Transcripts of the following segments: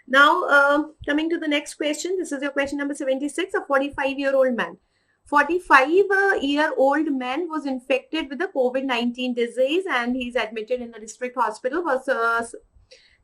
Now, coming to the next question, this is your question number 76. A 45-year-old man. 45-year-old man was infected with the COVID-19 disease and he's admitted in the district hospital, was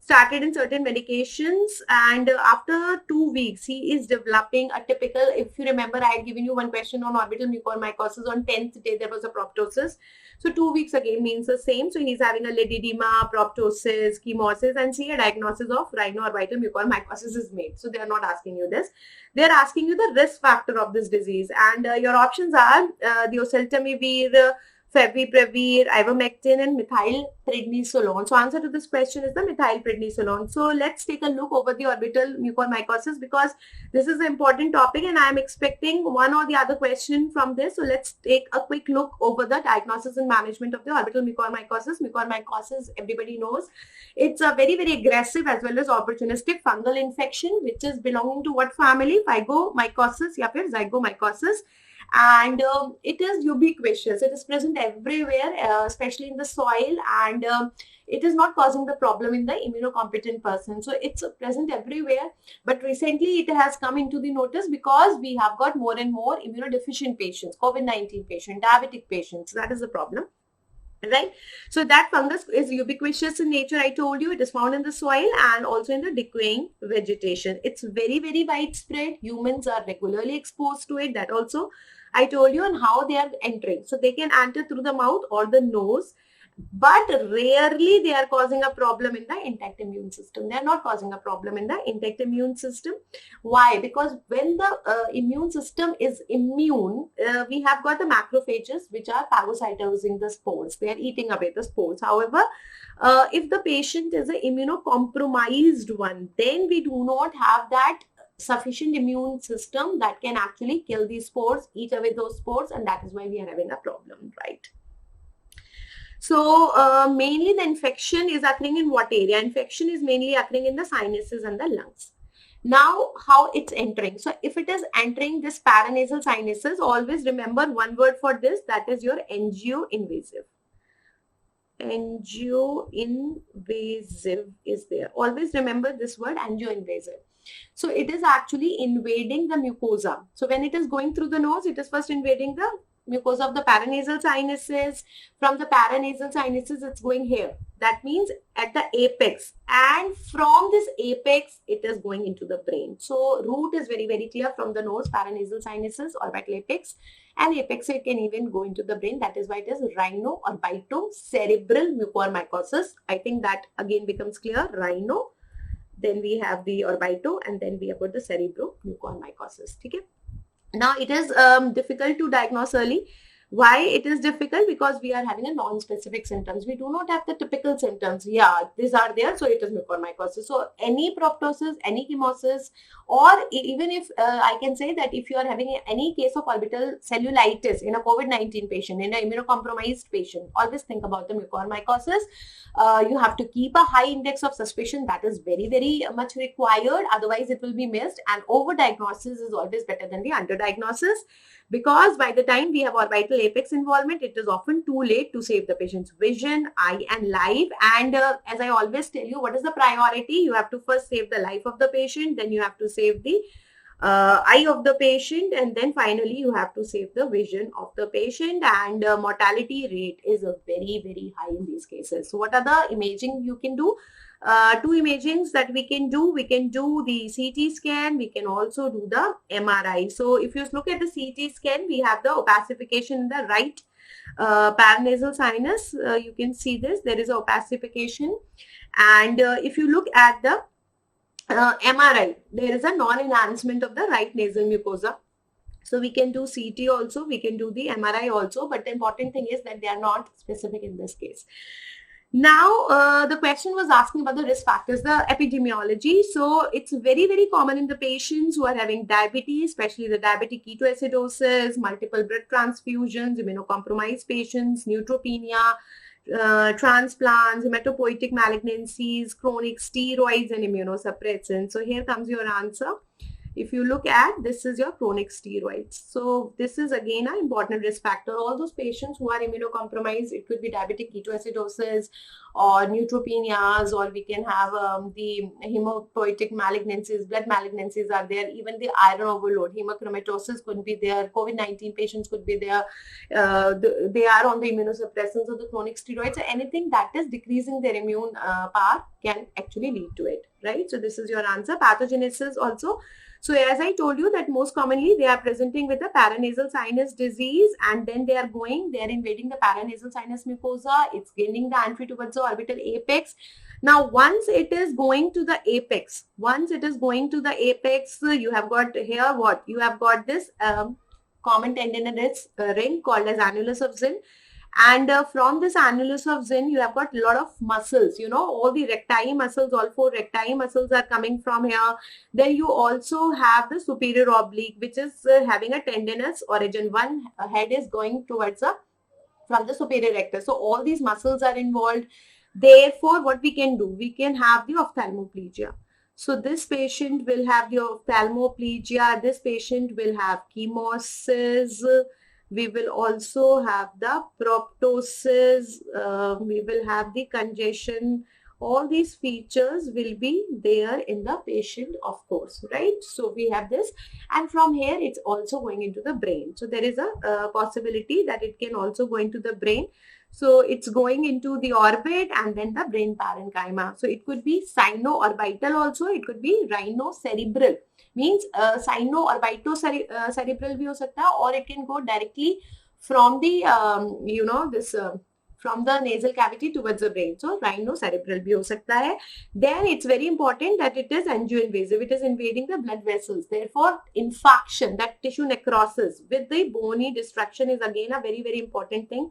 started in certain medications, and after 2 weeks he is developing a typical, if you remember I had given you one question on orbital mucormycosis. On 10th day there was a proptosis, so 2 weeks again means the same. So he's having a lydedema, proptosis, chemosis, and see a diagnosis of rhinoorbital mucormycosis is made. So they are not asking you this, they are asking you the risk factor of this disease, and your options are the oseltamivir, favipiravir, ivermectin, and methylprednisolone. So answer to this question is the methylprednisolone. So let's take a look over the orbital mucormycosis, because this is an important topic and I am expecting one or the other question from this. So let's take a quick look over the diagnosis and management of the orbital mucormycosis. Mucormycosis, everybody knows, it's a very, very aggressive as well as opportunistic fungal infection, which is belonging to what family? Phygomycosis या फिर zygomycosis. And it is ubiquitous. It is present everywhere, especially in the soil, and it is not causing the problem in the immunocompetent person. So it's present everywhere, but recently it has come into the notice because we have got more and more immunodeficient patients, COVID-19 patients, diabetic patients. That is the problem, right? So that fungus is ubiquitous in nature. I told you it is found in the soil and also in the decaying vegetation. It's very, very widespread. Humans are regularly exposed to it. That also I told you, and how they are entering. So they can enter through the mouth or the nose, but rarely they are causing a problem in the intact immune system. They are not causing a problem in the intact immune system. Why? Because when the immune system is immune, we have got the macrophages which are phagocytosing the spores. They are eating away the spores. However, if the patient is an immunocompromised one, then we do not have that sufficient immune system that can actually kill these spores, eat away those spores, and that is why we are having a problem, right? So mainly the infection is occurring in what area? Infection is mainly occurring in the sinuses and the lungs. Now, how it's entering? So if it is entering this paranasal sinuses, always remember one word for this, that is your angioinvasive. Angioinvasive is there. Always remember this word, angioinvasive. So it is actually invading the mucosa. So when it is going through the nose, it is first invading the mucosa of the paranasal sinuses. From the paranasal sinuses, it's going here. That means at the apex. And from this apex, it is going into the brain. So route is very, very clear from the nose, paranasal sinuses, orbital apex. And apex, it can even go into the brain. That is why it is rhino-orbitocerebral mucormycosis. I think that again becomes clear. Rhino. Then we have the orbito, and then we have got the cerebromucormycosis. Okay? Now it is difficult to diagnose early. Why it is difficult? Because we are having a non-specific symptoms. We do not have the typical symptoms. Yeah, these are there, so it is mucormycosis. So any proptosis, any chemosis, or even if I can say that if you are having any case of orbital cellulitis in a COVID-19 patient, in an immunocompromised patient, always think about the mucormycosis. You have to keep a high index of suspicion. That is very, very much required. Otherwise, it will be missed. And overdiagnosis is always better than the underdiagnosis, because by the time we have orbital apex involvement, it is often too late to save the patient's vision, eye, and life. And as I always tell you, what is the priority? You have to first save the life of the patient, then you have to save the eye of the patient, and then finally you have to save the vision of the patient. And mortality rate is a very, very high in these cases. So what are the imaging you can do? Two imagings that we can do the CT scan, we can also do the MRI. So if you look at the CT scan, we have the opacification in the right paranasal sinus. You can see this, there is opacification. And if you look at the MRI, there is a non-enhancement of the right nasal mucosa. So we can do CT also, we can do the MRI also, but the important thing is that they are not specific in this case. Now, the question was asking about the risk factors, the epidemiology. So it's very, very common in the patients who are having diabetes, especially the diabetic ketoacidosis, multiple blood transfusions, immunocompromised patients, neutropenia, transplants, hematopoietic malignancies, chronic steroids, and immunosuppressants. So here comes your answer. If you look at, this is your chronic steroids. So this is again an important risk factor. All those patients who are immunocompromised, it could be diabetic ketoacidosis or neutropenias, or we can have the hematopoietic malignancies, blood malignancies are there, even the iron overload, hemochromatosis could be there, COVID-19 patients could be there, they are on the immunosuppressants or the chronic steroids. So anything that is decreasing their immune power can actually lead to it, right? So this is your answer. Pathogenesis also. So as I told you that most commonly they are presenting with a paranasal sinus disease, and then they are invading the paranasal sinus mucosa. It's gaining the entry towards the orbital apex. Now, once it is going to the apex, you have got here what? You have got this common tendinous ring called as annulus of Zinn. And from this annulus of Zinn, you have got a lot of muscles, all the recti muscles, all 4 recti muscles are coming from here. Then you also have the superior oblique, which is having a tendinous origin. One head is going towards from the superior rectus. So all these muscles are involved. Therefore, what we can do, we can have the ophthalmoplegia. So this patient will have the ophthalmoplegia. This patient will have chemosis. We will also have the proptosis. We will have the congestion. All these features will be there in the patient, of course, right? So we have this, and from here it's also going into the brain. So there is a possibility that it can also go into the brain. So it's going into the orbit and then the brain parenchyma. So it could be sino-orbital also. It could be rhinocerebral. Means sino-orbito-cerebral bhi ho sakta hai, or it can go directly from the, from the nasal cavity towards the brain. So rhinocerebral bhi ho sakta hai. Then it's very important that it is angioinvasive. It is invading the blood vessels. Therefore, infarction, that tissue necrosis with the bony destruction is again a very, very important thing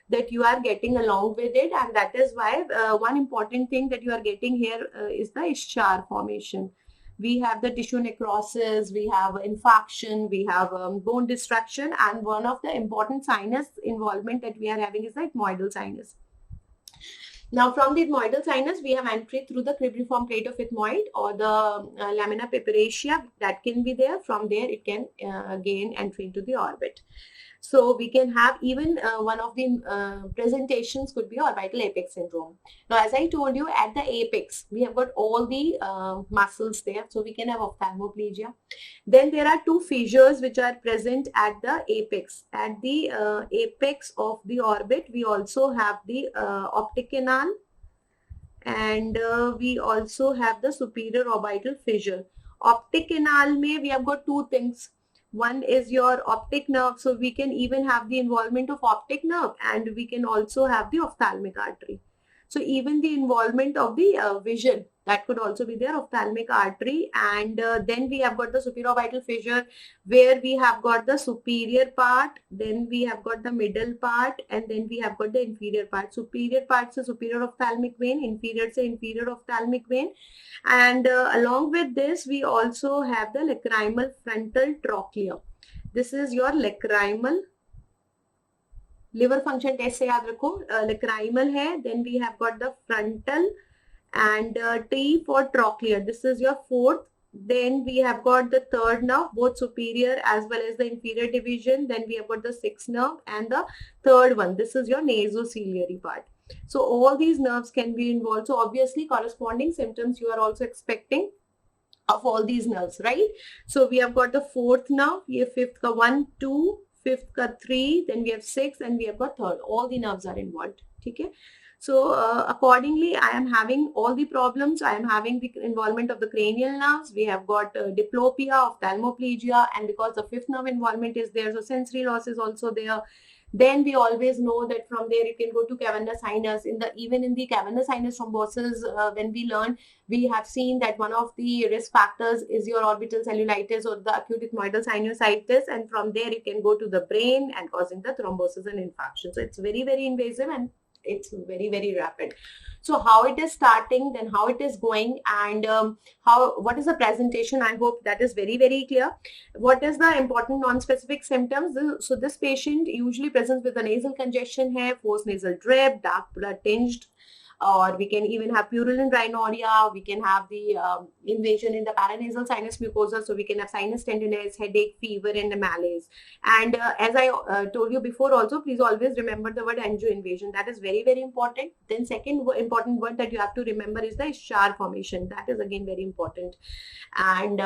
that you are getting along with it, and that is why one important thing that you are getting here is the ischar formation. We have the tissue necrosis, we have infarction, we have bone destruction, and one of the important sinus involvement that we are having is the ethmoidal sinus. Now, from the ethmoidal sinus, we have entry through the cribriform plate of ethmoid or the lamina papyracea that can be there. From there, it can gain entry into the orbit. So we can have even one of the presentations could be orbital apex syndrome. Now, as I told you, at the apex, we have got all the muscles there. So we can have ophthalmoplegia. Then there are 2 fissures which are present at the apex. At the apex of the orbit, we also have the optic canal, and we also have the superior orbital fissure. Optic canal mein we have got 2 things. One is your optic nerve. So we can even have the involvement of optic nerve, and we can also have the ophthalmic artery. So even the involvement of the vision, that could also be there, ophthalmic artery. And then we have got the superior orbital fissure, where we have got the superior part, then we have got the middle part, and then we have got the inferior part. Superior part is superior ophthalmic vein, inferior is inferior ophthalmic vein. And along with this, we also have the lacrimal frontal trochlea. This is your lacrimal. Liver function test से याद रखो, lacrimal है, then we have got the frontal, and T for trochlear. This is your 4th. Then we have got the 3rd nerve, both superior as well as the inferior division. Then we have got the 6th nerve and the 3rd one. This is your nasociliary part. So all these nerves can be involved. So obviously corresponding symptoms you are also expecting of all these nerves, right? So we have got the 4th nerve, ye 5th ka 1, 2, 5th ka 3, then we have 6, and we have got 3rd. All the nerves are involved. Okay. So accordingly, I am having all the problems. I am having the involvement of the cranial nerves. We have got diplopia, ophthalmoplegia, and because the 5th nerve involvement is there, so sensory loss is also there. Then we always know that from there it can go to cavernous sinus. Even in the cavernous sinus thrombosis, when we learn, we have seen that one of the risk factors is your orbital cellulitis or the acute ethmoidal sinusitis, and from there it can go to the brain and causing the thrombosis and infarction. So it's very, very invasive, and it's very, very rapid. So how it is starting, then how it is going, and what is the presentation? I hope that is very, very clear. What is the important non-specific symptoms? So this patient usually presents with a nasal congestion, forced nasal drip, dark blood tinged or we can even have purulent rhinorrhea. We can have the invasion in the paranasal sinus mucosa, so we can have sinus tenderness, headache, fever, and malaise. And as I told you before also, please always remember the word angio invasion. That is very, very important. Then second important word that you have to remember is the Ischar formation. That is again very important. And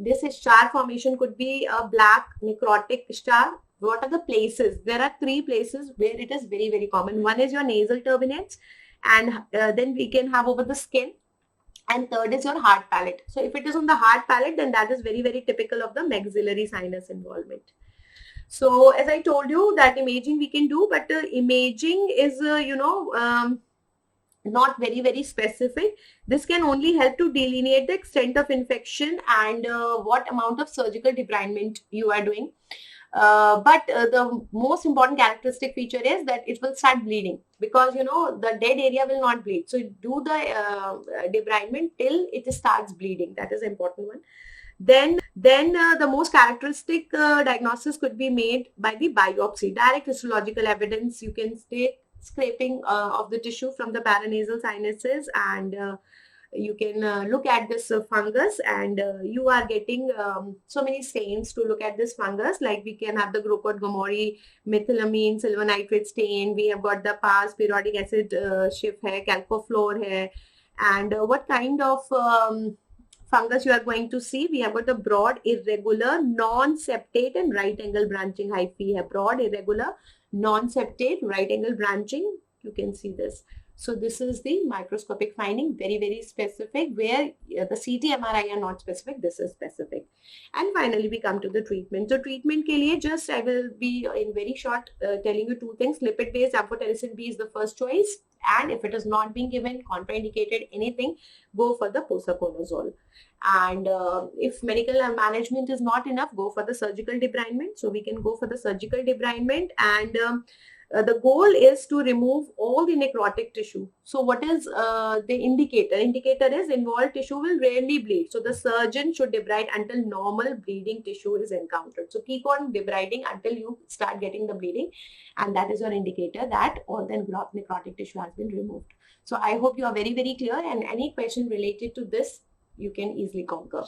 this Ischar formation could be a black necrotic Ischar. What are the places? There are 3 places where it is very, very common. One is your nasal turbinates, and then we can have over the skin, and third is your hard palate. So if it is on the hard palate, then that is very, very typical of the maxillary sinus involvement. So as I told you that imaging we can do, but imaging is not very, very specific. This can only help to delineate the extent of infection and what amount of surgical debridement you are doing. But the most important characteristic feature is that it will start bleeding, because the dead area will not bleed. So do the debridement till it starts bleeding. That is an important one. Then the most characteristic diagnosis could be made by the biopsy, direct histological evidence. You can take scraping of the tissue from the paranasal sinuses, and you can look at this fungus, and you are getting so many stains to look at this fungus. Like we can have the Grocott Gomori, methylamine, silver nitrate stain. We have got the PAS, periodic acid Schiff hai, calcofluor hai, and what kind of fungus you are going to see. We have got the broad, irregular, non-septate and right angle branching hyphae hai. Broad, irregular, non-septate, right angle branching. You can see this. So this is the microscopic finding, very, very specific, where the CT, MRI are not specific. This is specific. And finally, we come to the treatment. So treatment ke liye, just I will be in very short telling you 2 things. Lipid-based amphotericin B is the first choice. And if it is not being given, contraindicated, anything, go for the posaconazole. And if medical management is not enough, go for the surgical debridement. So we can go for the surgical debridement, and the goal is to remove all the necrotic tissue. So what is the indicator? Indicator is involved tissue will rarely bleed. So the surgeon should debride until normal bleeding tissue is encountered. So keep on debriding until you start getting the bleeding, and that is your indicator that all the necrotic tissue has been removed. So I hope you are very, very clear, and any question related to this you can easily conquer.